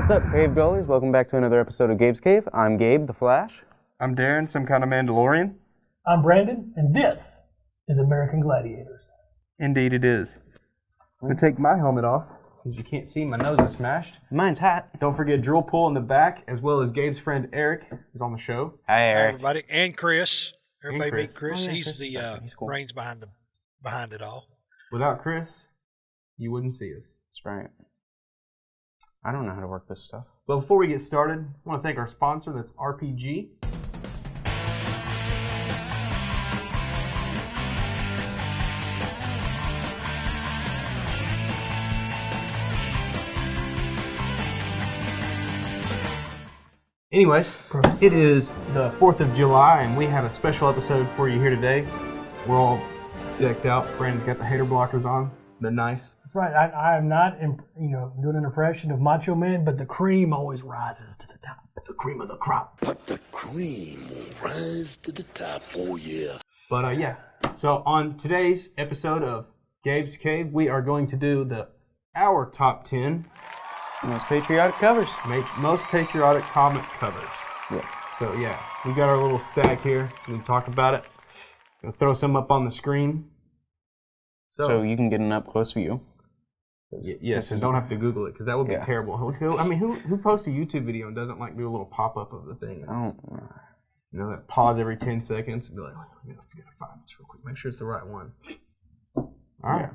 What's up, Cave Goalies? Welcome back to another episode of Gabe's Cave. I'm Gabe, the Flash. I'm Darren, some kind of Mandalorian. I'm Brandon, and this is American Gladiators. Indeed it is. I'm going to take my helmet off, because you can't see, my nose is smashed. Mine's hat. Don't forget Drill Pool in the back, as well as Gabe's friend Eric, who's on the show. Hi, Hi, Eric. everybody, and Chris. Everybody Chris. meet Chris. Oh, yeah, He's Chris the is He's cool. brains behind it all. Without Chris, you wouldn't see us. That's right. I don't know how to work this stuff. But before we get started, I want to thank our sponsor, that's RPG. Anyways, it is the 4th of July, and we have a special episode for you here today. We're all decked out. Brandon's got the hater blockers on. They're nice. That's right. I am not, doing an impression of Macho Man, but the cream always rises to the top. The cream of the crop. But the cream will rise to the top, oh yeah. But yeah, so on today's episode of Gabe's Cave, we are going to do our top 10 Most patriotic covers. most patriotic comic covers. Yeah. So yeah, we got our little stack here. We can talk about it. Gonna throw some up on the screen. So you can get an up-close view. Yes, and don't have to Google it, because that would be Yeah. terrible. Who posts a YouTube video and doesn't like do a little pop-up of the thing? That pause every 10 seconds and be like, oh, we gotta find this real quick. Make sure it's the right one. All right, Yeah.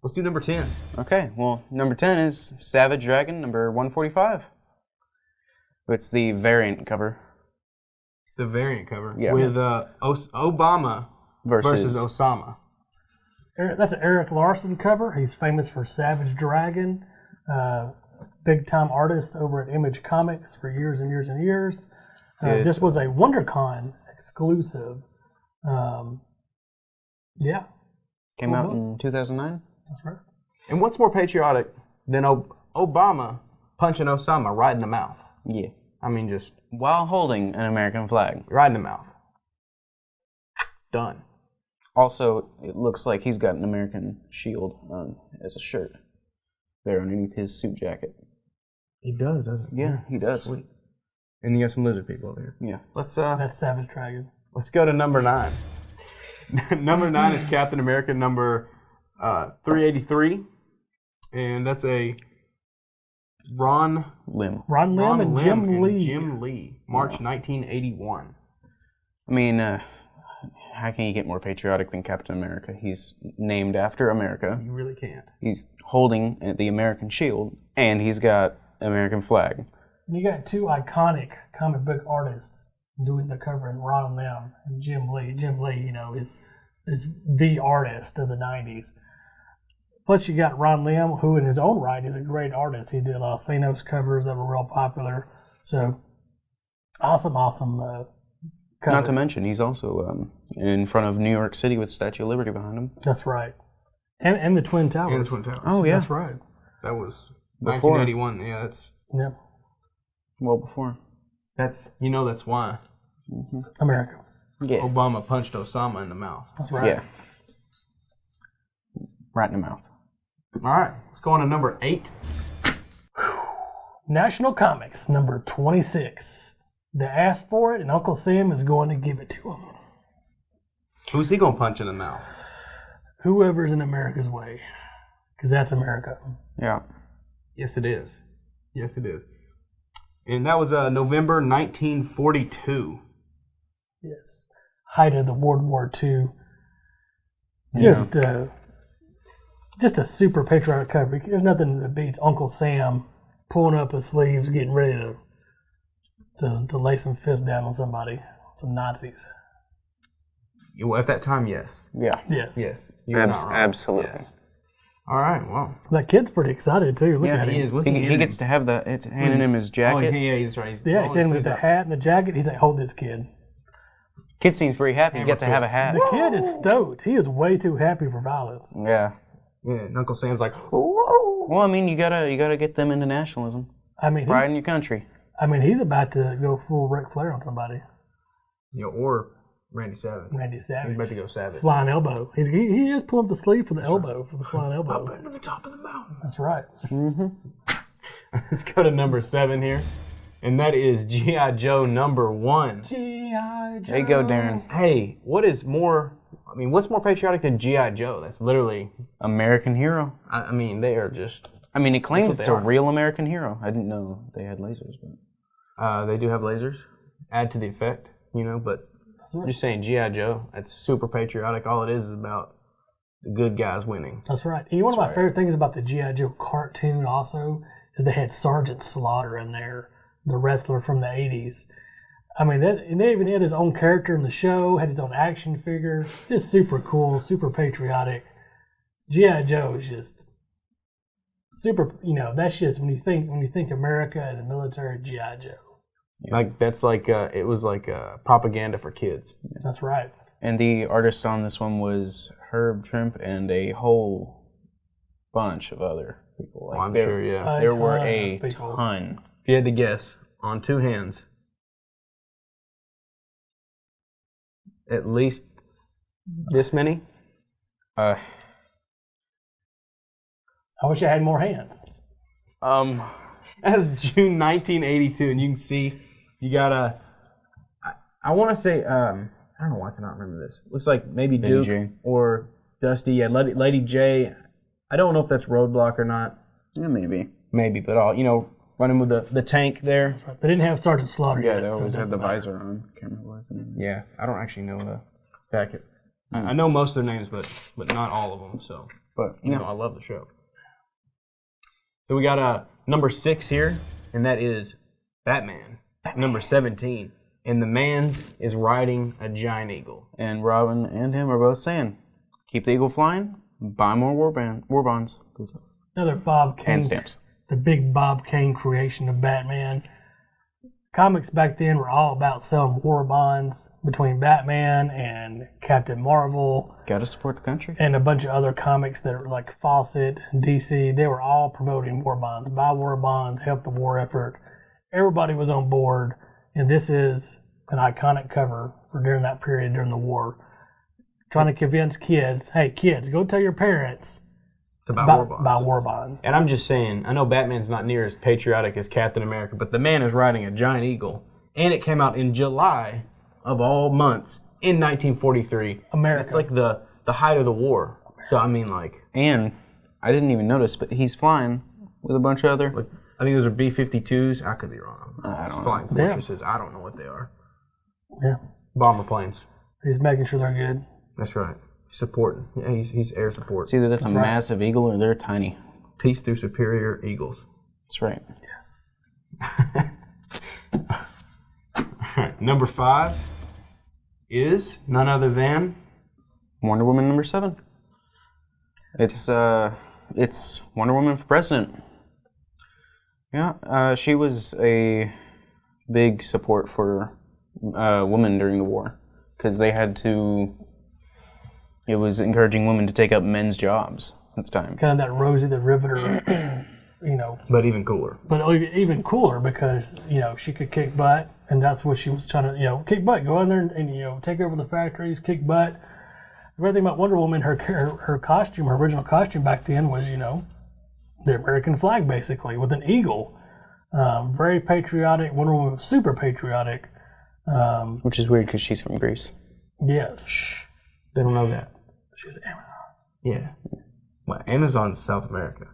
let's do number 10. Okay, well, number 10 is Savage Dragon, number 145. It's the variant cover. It's the variant cover Yeah. with Obama versus Osama. That's an Eric Larson cover. He's famous for Savage Dragon. Big-time artist over at Image Comics for years and years and years. This was a WonderCon exclusive. Yeah. Came out in 2009. That's right. And what's more patriotic than Obama punching Osama right in the mouth? Yeah. I mean, just While holding an American flag. right in the mouth. Done. Also, it looks like he's got an American shield on as a shirt there underneath his suit jacket. He does, doesn't he? Yeah, he does. Sweet. And you have some lizard people over here. Yeah. That's Savage Dragon. Let's go to number 9. Number 9 is Captain America number 383, and that's a Ron Lim. Ron Lim and Jim Lee. Jim Lee, March 1981. I mean, how can you get more patriotic than Captain America? He's named after America. You really can't. He's holding the American shield, and he's got American flag. And you got two iconic comic book artists doing the cover, in Ron Lim and Jim Lee. Jim Lee, is the artist of the 90s. Plus you got Ron Lim, who in his own right is a great artist. He did a lot of Thanos covers that were real popular. So, awesome cover. Not to mention, he's also in front of New York City with Statue of Liberty behind him. That's right. And the Twin Towers. And the Twin Towers. Oh, yeah. That's right. That was Before. 1981. Yeah, that's Well before. that's why America. Yeah. Obama punched Osama in the mouth. That's right. Yeah. Right in the mouth. All right, let's go on to number 8. National Comics, number 26. They asked for it, and Uncle Sam is going to give it to them. Who's he gonna punch in the mouth? Whoever's in America's way. Because that's America. Yeah. Yes, it is. Yes, it is. And that was November 1942. Yes. Height of the World War II. Just a super patriotic cover. There's nothing that beats Uncle Sam pulling up his sleeves, getting ready to lay some fists down on somebody, some Nazis. Well, at that time, yes. Yeah. Yes. Yes. You're not wrong. Absolutely. Yes. All right, well. That kid's pretty excited too. Look Yeah, at He him. is. What's he He gets to have it's handing him his jacket. Oh, yeah, he's right. Yeah, he's in with the hat and the jacket. He's like, hold this kid. Kid seems pretty happy to get to have a hat. The kid is stoked. He is way too happy for violence. Yeah. Yeah, and Uncle Sam's like, Well, I mean, you gotta get them into nationalism. I mean, Pride in your country. he's about to go full Ric Flair on somebody. or Randy Savage. Randy Savage. He's about to go Savage. Flying elbow. He is pulling up the sleeve for the elbow, for the flying elbow. Up into the top of the mountain. That's right. Let's go to number 7 here. And that is G.I. Joe number 1. G.I. Joe. There you go, Darren. Hey, what's more patriotic than G.I. Joe? That's literally, American hero. I mean, they are just, I mean, it claims what they it's a are. real American hero. I didn't know they had lasers, but they do have lasers. Add to the effect, but right. just saying G.I. Joe, that's super patriotic. All it is about the good guys winning. That's right. And one of my favorite things about the G.I. Joe cartoon also is they had Sergeant Slaughter in there, the wrestler from the 80s. I mean, and they even had his own character in the show, had his own action figure. Just super cool, super patriotic. G.I. Joe is just super, that's just when you think America and the military, G.I. Joe. Like that's like it was like propaganda for kids. That's right. And the artist on this one was Herb Trimp and a whole bunch of other people. Like I'm sure, yeah. There were ton a of people. ton. If you had to guess, on 2 hands, at least this many. Uh, I wish I had more hands. As June 1982, and you can see you got a. I want to say I don't know why I cannot remember this. Looks like maybe Lady Duke J. or Dusty. Yeah, Lady J. I don't know if that's Roadblock or not. yeah, maybe. Maybe, but running with the tank there. They didn't have Sergeant Slaughter Yeah, yet. they so always it had the doesn't matter. visor on. Can't remember what his name is. Yeah, I don't actually know the back it. I know most of their names, but not all of them. So, But I love the show. So we got number 6 here, and that is Batman. Number 17, and the man's is riding a giant eagle. And Robin and him are both saying, keep the eagle flying, buy more war bonds. Another Bob Kane. And stamps. The big Bob Kane creation of Batman. Comics back then were all about selling war bonds between Batman and Captain Marvel Gotta support the country. and a bunch of other comics that were like Fawcett, DC. They were all promoting war bonds. Buy war bonds, help the war effort. Everybody was on board, and this is an iconic cover for during that period during the war. Trying to convince kids, hey kids, go tell your parents It's about war bonds. about war bonds. And I'm just saying, I know Batman's not near as patriotic as Captain America, but the man is riding a giant eagle, and it came out in July of all months in 1943. America. It's like the height of the war. So I mean, like And I didn't even notice, but he's flying with a bunch of other. I think those are B-52s. I could be wrong. I don't know. Flying Yeah. fortresses. I don't know what they are. Yeah, Bomber planes. he's making sure they're good. That's right. Supporting. Yeah, he's air support. It's either that's a right. massive eagle or they're tiny. Peace through superior eagles. That's right. Yes. All right. Number 5 is none other than Wonder Woman number 7. It's Wonder Woman for president. Yeah, she was a big support for women during the war because they had to. It was encouraging women to take up men's jobs at the time. Kind of that Rosie the Riveter, but even cooler. but even cooler because, she could kick butt, and that's what she was trying to, kick butt, go in there and take over the factories, kick butt. The great thing about Wonder Woman, her costume, her original costume back then was, the American flag basically with an eagle. Very patriotic. Wonder Woman was super patriotic. Which is weird because she's from Greece. Yes. They don't know that. She's Amazon. Yeah. Well, Amazon's South America.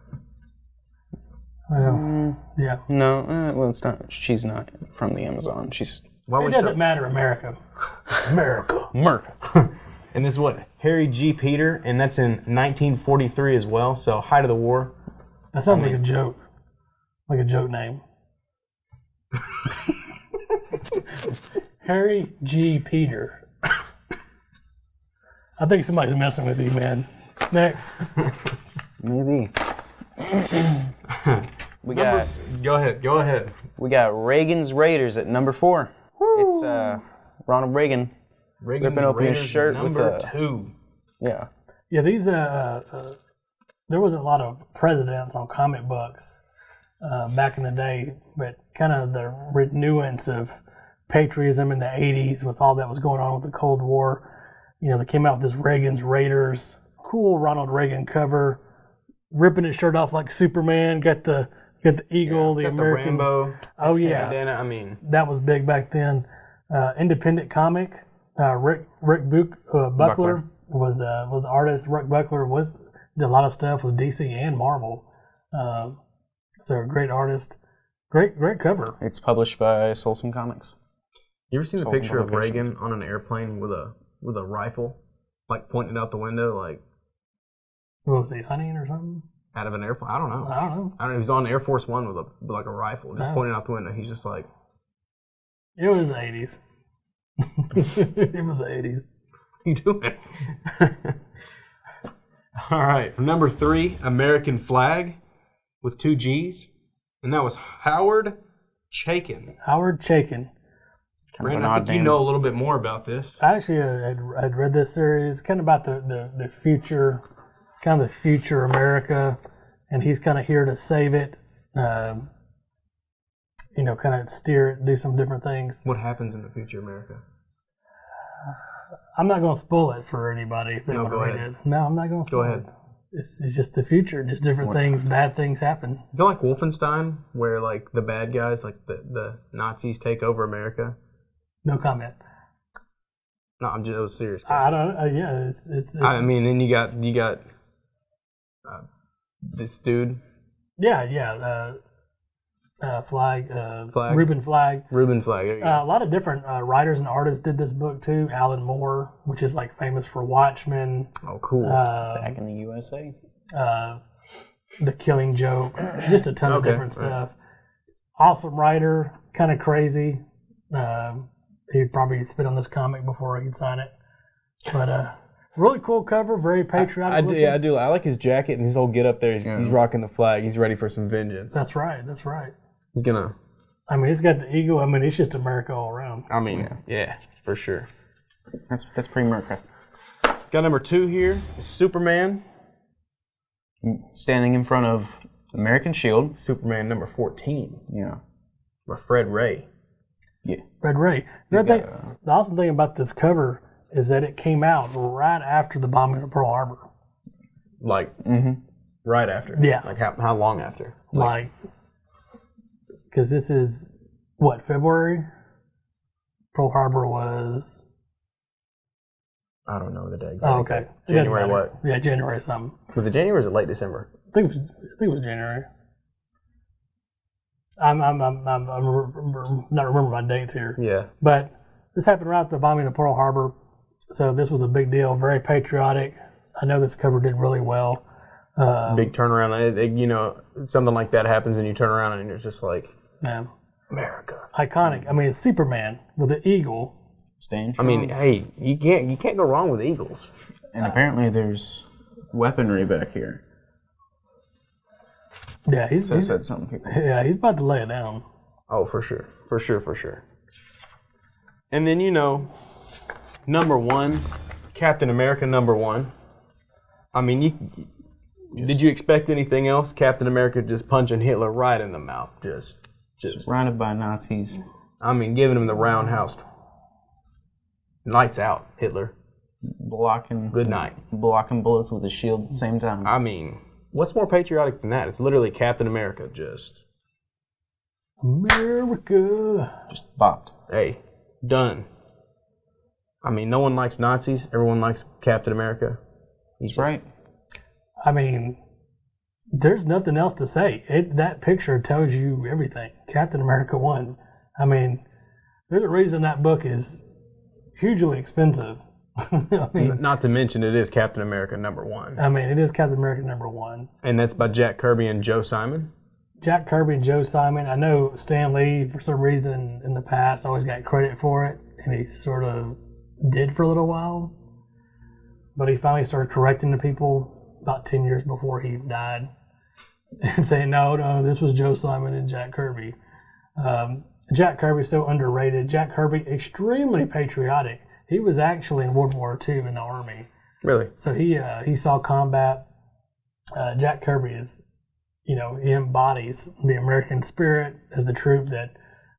Well, yeah. No, well, it's not. She's not from the Amazon. She's Why It would doesn't matter, America. America. Merc. And this is what? Harry G. Peter, and that's in 1943 as well, so height of the war. That sounds like a joke. Like a joke name. Harry G. Peter. I think somebody's messing with you, man. Next. Maybe. we got Go ahead. Reagan's Raiders at number 4. It's Ronald Reagan. Ripping open his Raiders shirt with number a 2. yeah. Yeah, these there wasn't a lot of presidents on comic books back in the day, but kind of the renewance of patriotism in the 80s with all that was going on with the Cold War. They came out with this Reagan's Raiders, cool Ronald Reagan cover, ripping his shirt off like Superman, got the You got the eagle, the Got American. the Rambo. Oh yeah, bandana. I mean, that was big back then. Independent comic. Rick Buckler was the artist. Rick Buckler did a lot of stuff with DC and Marvel. So a great artist. Great cover. It's published by Solson Comics. you ever seen the Solson picture of Publications. Reagan on an airplane with a rifle, like pointing out the window, like What was he, hunting or something? out of an airplane? I don't know. I don't know. I don't know. He was on Air Force One with like a rifle, just Oh. pointing out the window. He's just like, It was the 80s. It was the 80s. "What are you doing?" All right, number 3, American flag with 2 G's, and that was Howard Chaykin. Howard Chaykin. Kind of Brandon, an I odd think you name. know a little bit more about this. I actually had read this series, kind of about the future, kind of the future America, and he's kind of here to save it. Kind of steer it, do some different things. What happens in the future America? I'm not going to spoil it for anybody if they No, want to go read ahead. it. No, I'm not going to spoil ahead. it. It's just the future. Just different things, bad things happen. Is it like Wolfenstein, where like the bad guys, like the Nazis, take over America? No comment. No, it was serious. I don't. Yeah, it's I mean, then you got this dude, yeah. Flag. Flag? Reuben Flag. Reuben Flag. There you go. A lot of different writers and artists did this book too. Alan Moore, which is like famous for Watchmen, Oh, cool. Back in the USA. The Killing Joke, just a ton of Okay, different right. stuff. Awesome writer, kind of crazy. He'd probably spit on this comic before he'd sign it. But really cool cover, very patriotic. looking. I do. I like his jacket and his whole get up there. He's rocking the flag. He's ready for some vengeance. That's right. That's right. He's gonna. I mean, he's got the ego. I mean, it's just America all around. I mean, yeah, for sure. That's pre-America. Got number 2 here. Is Superman. Standing in front of American shield. Superman number 14. Yeah. By Fred Ray. Yeah. Red Ray. The awesome thing about this cover is that it came out right after the bombing of Pearl Harbor. Like right after. Yeah. Like how long after? Like, because this is what, February? Pearl Harbor was. I don't know the day. Oh, okay. It doesn't January matter. what? Yeah, January something. Was it January or was it late December? I think it was January. I'm not remember my dates here. Yeah. But this happened right after the bombing of Pearl Harbor, so this was a big deal, very patriotic. I know this cover did really well. Big turnaround. Something like that happens and you turn around and it's just like, America. Iconic. I mean, it's Superman with an eagle. Staying I strong. mean, hey, you can't go wrong with Eagles. And apparently there's weaponry back here. Yeah, he's Said some people. about to lay it down. Oh, for sure. For sure. And then, number 1, Captain America number 1. I mean, did you expect anything else? Captain America just punching Hitler right in the mouth. Just Surrounded by Nazis. I mean, giving him the roundhouse. Lights out, Hitler. Blocking Good night. Blocking bullets with a shield at the same time. I mean, what's more patriotic than that? It's literally Captain America just, America. Just bopped. hey, done. I mean, no one likes Nazis. Everyone likes Captain America. That's right. I mean, there's nothing else to say. That picture tells you everything. Captain America won. I mean, there's a reason that book is hugely expensive. I mean, Not to mention, it is Captain America number 1. it is Captain America number 1. And that's by Jack Kirby and Joe Simon. Jack Kirby and Joe Simon. I know Stan Lee, for some reason in the past, always got credit for it, and he sort of did for a little while. But he finally started correcting the people about 10 years before he died and saying, no, this was Joe Simon and Jack Kirby. Jack Kirby's so underrated. Jack Kirby, extremely patriotic. He was actually in World War II in the Army. Really? So he saw combat. Jack Kirby is, he embodies the American spirit as the troop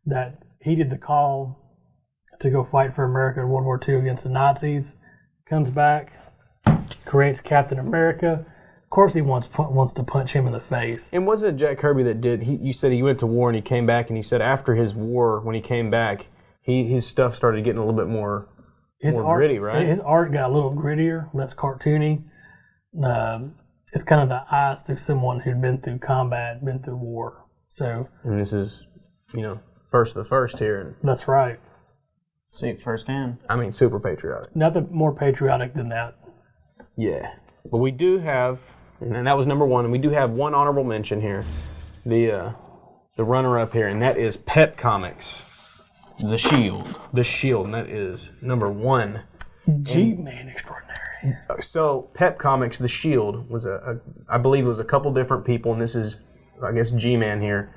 that heeded the call to go fight for America in World War II against the Nazis. Comes back, creates Captain America. Of course, he wants to punch him in the face. And wasn't it Jack Kirby that did? You said he went to war and he came back, and he said after his war, when he came back, his stuff started getting a little bit more gritty, right? His art got a little grittier, less cartoony. It's kind of the eyes through someone who'd been through combat, been through war. So, and this is, first of the first here. That's right. See it firsthand. I mean, super patriotic. Nothing more patriotic than that. Yeah. But we do have, and that was number one, and we do have one honorable mention here. The runner-up here, and that is Pep Comics. The Shield. The Shield, and that is number one. G-Man extraordinary. So, Pep Comics, The Shield, was I believe it was a couple different people, and this is, I guess, G-Man here,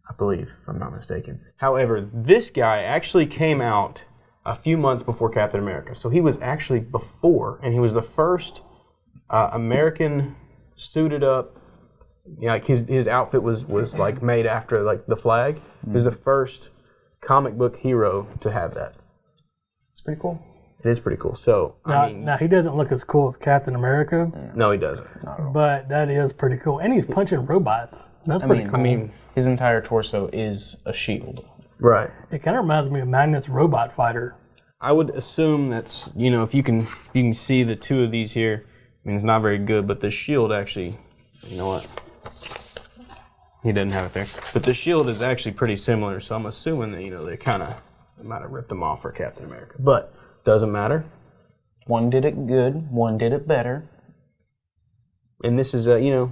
I believe, if I'm not mistaken. However, this guy actually came out a few months before Captain America. So he was actually before, and he was the first American suited up, like his outfit was like made after like the flag. He was the first comic book hero to have that. It's pretty cool. It is pretty cool. So now he doesn't look as cool as Captain America. No, he doesn't. But that is pretty cool, and he's punching robots. That's pretty cool. I mean, his entire torso is a shield. Right. It kind of reminds me of Magnet's Robot Fighter. I would assume that's, if you can see the two of these here, I mean, it's not very good, but the shield actually, you know what? He doesn't have it there. But the shield is actually pretty similar, so I'm assuming that, they might have ripped them off for Captain America. But doesn't matter. One did it good, one did it better. And this is a,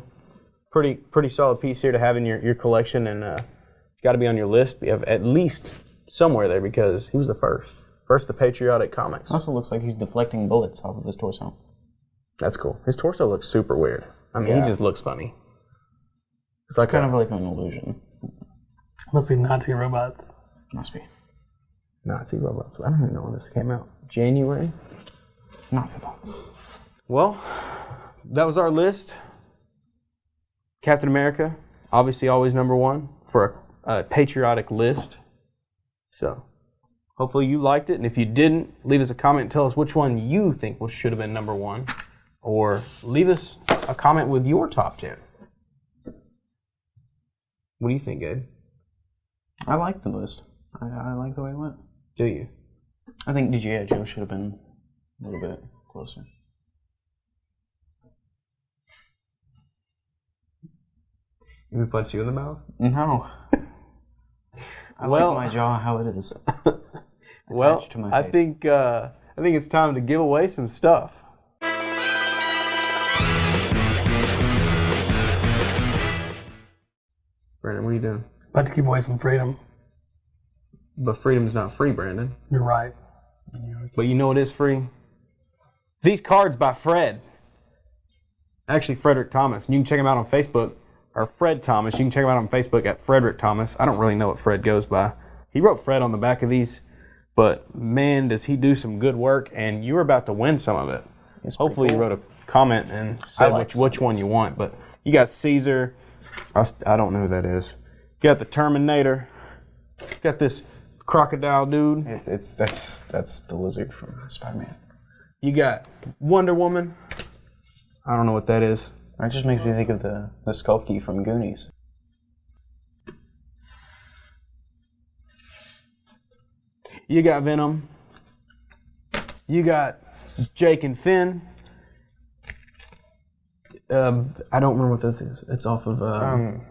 pretty solid piece here to have in your collection, and it's got to be on your list. We have at least somewhere there because he was the first the patriotic comics. Also looks like he's deflecting bullets off of his torso. That's cool. His torso looks super weird. I mean, He just looks funny. It's like kind of like an illusion. Must be Nazi robots. Must be. Nazi robots. I don't even know when this came out. January? Nazi bots. Well, that was our list. Captain America, obviously always number one for a patriotic list. So, hopefully you liked it. And if you didn't, leave us a comment and tell us which one you think should have been number one. Or leave us a comment with your top 10. What do you think, Gabe? I like the list. I like the way it went. Do you? I think G.I. Joe should have been a little bit closer. Did we punch you in the mouth? No. I like my jaw how it is. Well, to my I face. think it's time to give away some stuff. Brandon, what are you doing? About to give away some freedom. But freedom's not free, Brandon. You're right. But you know what is free? These cards by Fred. Actually, Frederick Thomas. You can check him out on Facebook. Or Fred Thomas. You can check him out on Facebook at Frederick Thomas. I don't really know what Fred goes by. He wrote Fred on the back of these. But man, does he do some good work. And you're about to win some of it. Hopefully you wrote a comment and said which one you want. But you got Caesar. I don't know who that is. You got the Terminator. You got this crocodile dude. That's the lizard from Spider-Man. You got Wonder Woman. I don't know what that is. That just makes me think of the Skulky from Goonies. You got Venom. You got Jake and Finn. I don't remember what this is. It's off of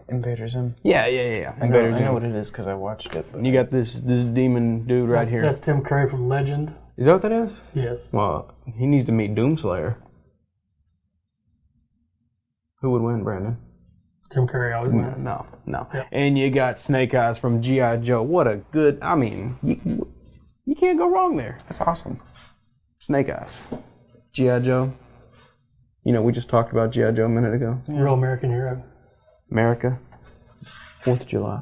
Invader Zim. Yeah. I know what it is because I watched it. You got this demon dude right here. That's Tim Curry from Legend. Is that what that is? Yes. Well, he needs to meet Doomslayer. Who would win, Brandon? Tim Curry always wins. No. Yeah. And you got Snake Eyes from G.I. Joe. What a good, I mean, you can't go wrong there. That's awesome. Snake Eyes. G.I. Joe. You know, we just talked about G.I. Joe a minute ago. Yeah. Real American hero. America. 4th of July.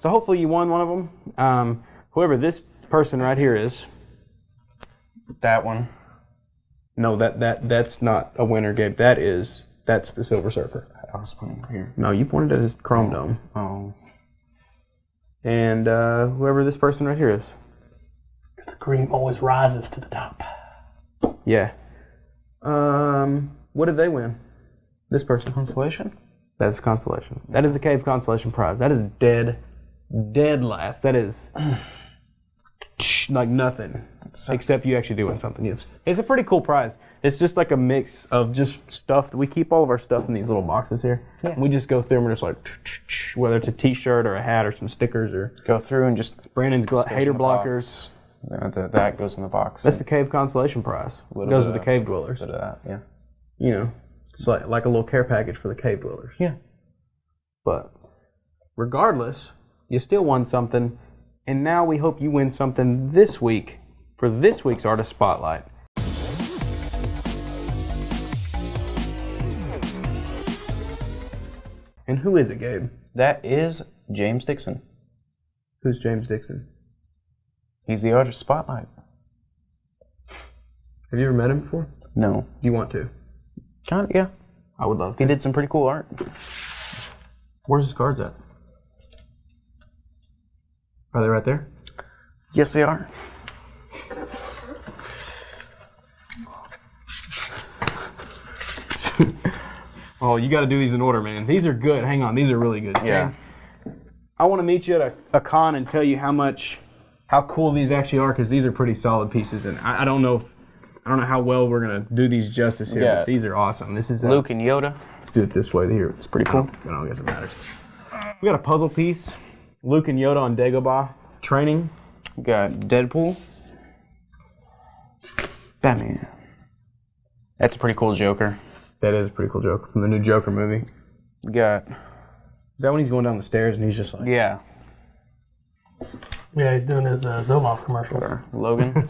So hopefully you won one of them. Whoever this person right here is. That one. No, that's not a winner, Gabe. That's the Silver Surfer. I was pointing here. No, you pointed at his Chrome Dome. Oh. And whoever this person right here is. Because the cream always rises to the top. Yeah. What did they win? This person. Consolation? That's consolation. That is the Cave Consolation Prize. That is dead last. That is like nothing. Except you actually do win something. It's a pretty cool prize. It's just like a mix of just stuff. We keep all of our stuff in these little boxes here. Yeah. And we just go through them and just like, whether it's a t-shirt or a hat or some stickers or... Go through and just... Brandon's hater blockers. That goes in the box. That's the Cave Consolation Prize. It goes to the cave dwellers. Bit of that, yeah. You know, it's like a little care package for the cave dwellers. Yeah. But regardless, you still won something, and now we hope you win something this week for this week's Artist Spotlight. And who is it, Gabe? That is James Dixon. Who's James Dixon? He's the Artist Spotlight. Have you ever met him before? No. Do you want to? Kind of, yeah. I would love to. He did some pretty cool art. Where's his cards at? Are they right there? Yes, they are. Oh, you got to do these in order, man. These are good. Hang on, these are really good. Yeah. I want to meet you at a con and tell you how cool these actually are, because these are pretty solid pieces, and I don't know how well we're gonna do these justice here. But these are awesome. This is Luke and Yoda. Let's do it this way here. It's pretty cool. I don't guess it matters. We got a puzzle piece. Luke and Yoda on Dagobah training. We got Deadpool. Batman. That's a pretty cool Joker. That is a pretty cool Joker from the new Joker movie. We got... Is that when he's going down the stairs and he's just like... Yeah. Yeah, he's doing his Zoloft commercial. Logan.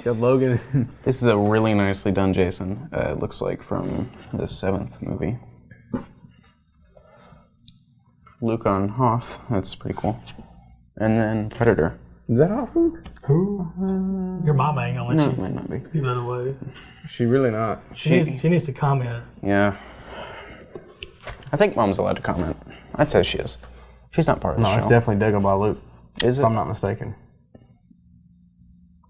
Logan. This is a really nicely done Jason. It looks like from the 7th movie. Luke on Hoth. That's pretty cool. And then Predator. Is that Hoth Luke? Who? Your mama ain't gonna let No, you it might not be. give that away. She really not. She needs to comment. Yeah. I think Mom's allowed to comment. I'd say she is. She's not part of the show. No, it's definitely Dagobah Luke. Is it? If I'm not mistaken.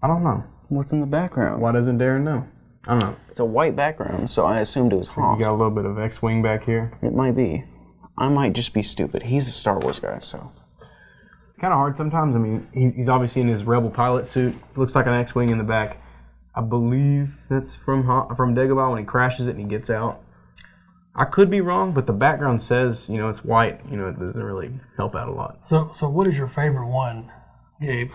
I don't know. What's in the background? Why doesn't Darren know? I don't know. It's a white background, so I assumed it was Hoth. You got a little bit of X-Wing back here. It might be. I might just be stupid. He's a Star Wars guy, so... It's kind of hard sometimes. I mean, he's obviously in his Rebel pilot suit. Looks like an X-Wing in the back. I believe that's from Dagobah when he crashes it and he gets out. I could be wrong, but the background says, it's white. It doesn't really help out a lot. So what is your favorite one, Gabe?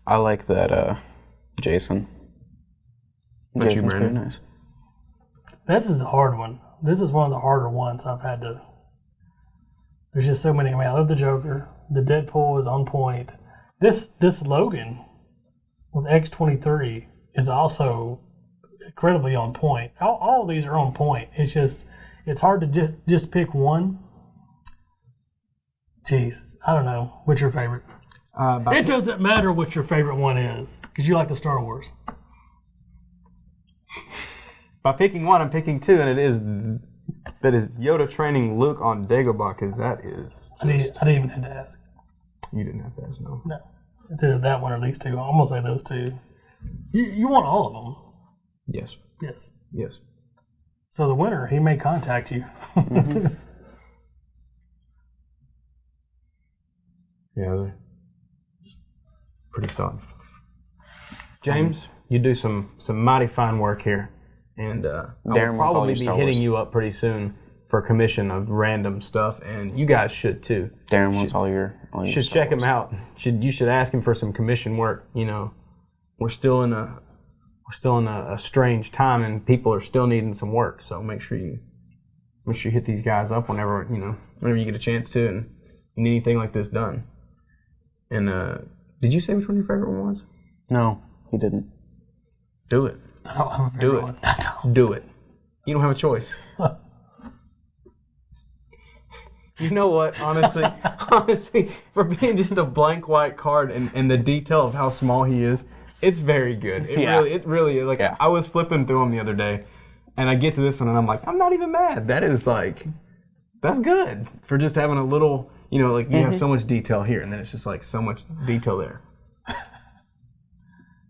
I like that Jason. Jason's pretty nice. This is a hard one. This is one of the harder ones I've had to... There's just so many. I mean, I love the Joker. The Deadpool is on point. This Logan with X-23 is also incredibly on point. All of these are on point. It's hard to just pick one. Jeez, I don't know. What's your favorite? It doesn't matter what your favorite one is, because you like the Star Wars. By picking one, I'm picking two, and that is Yoda training Luke on Dagobah, because that is... I didn't even have to ask. You didn't have to ask, no. No. It's either that one or these two. I'm going to say those two. You want all of them? Yes. Yes. Yes. So the winner, he may contact you. Mm-hmm. Yeah, they're pretty solid. James, you do some mighty fine work here. And Darren I'll wants all probably your be Star hitting Wars. you up pretty soon for a commission of random stuff, and you guys should too. Darren wants all your Should Star check him Wars. out. You should ask him for some commission work. We're still in a strange time, and people are still needing some work. So make sure you hit these guys up whenever you get a chance to, and you need anything like this done. And did you say which one your favorite one was? No, he didn't. Do it. I don't have a Do favorite it. one. I don't. Do it. You don't have a choice. You know what? Honestly, for being just a blank white card and the detail of how small he is, it's very good. It really is. Like, I was flipping through them the other day, and I get to this one, and I'm like, I'm not even mad. That's good for just having a little, you have so much detail here, and then it's just like so much detail there.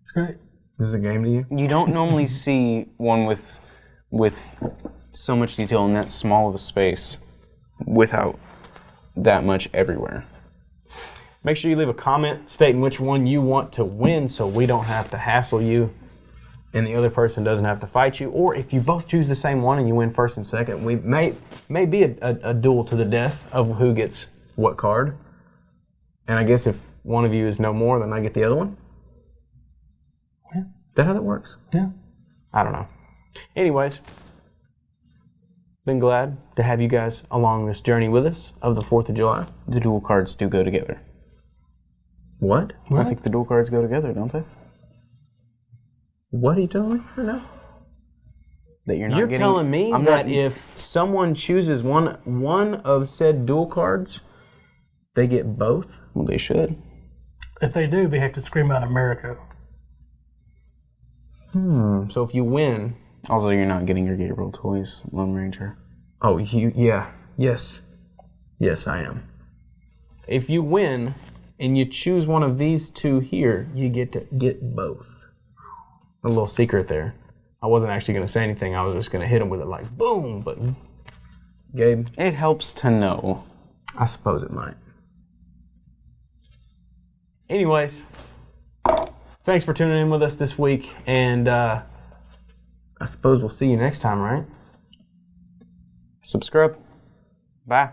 It's great. This is a game to you? You don't normally see one with so much detail in that small of a space without that much everywhere. Make sure you leave a comment stating which one you want to win so we don't have to hassle you and the other person doesn't have to fight you. Or if you both choose the same one and you win first and second, we may be a duel to the death of who gets what card. And I guess if one of you is no more, then I get the other one. Yeah. Is that how that works? Yeah. I don't know. Anyways, been glad to have you guys along this journey with us of the 4th of July. The dual cards do go together. What? I think the dual cards go together, don't they? What are you telling me right now? That you're not You're getting, telling me I'm that not, if someone chooses one of said dual cards, they get both? Well, they should. If they do, they have to scream out America. So if you win... Also, you're not getting your Gabriel toys, Lone Ranger. Oh, yes, I am. If you win and you choose one of these two here, you get to get both. A little secret there. I wasn't actually going to say anything. I was just going to hit him with it like, boom. But, Gabe? It helps to know. I suppose it might. Anyways, thanks for tuning in with us this week. And I suppose we'll see you next time, right? Subscribe. Bye.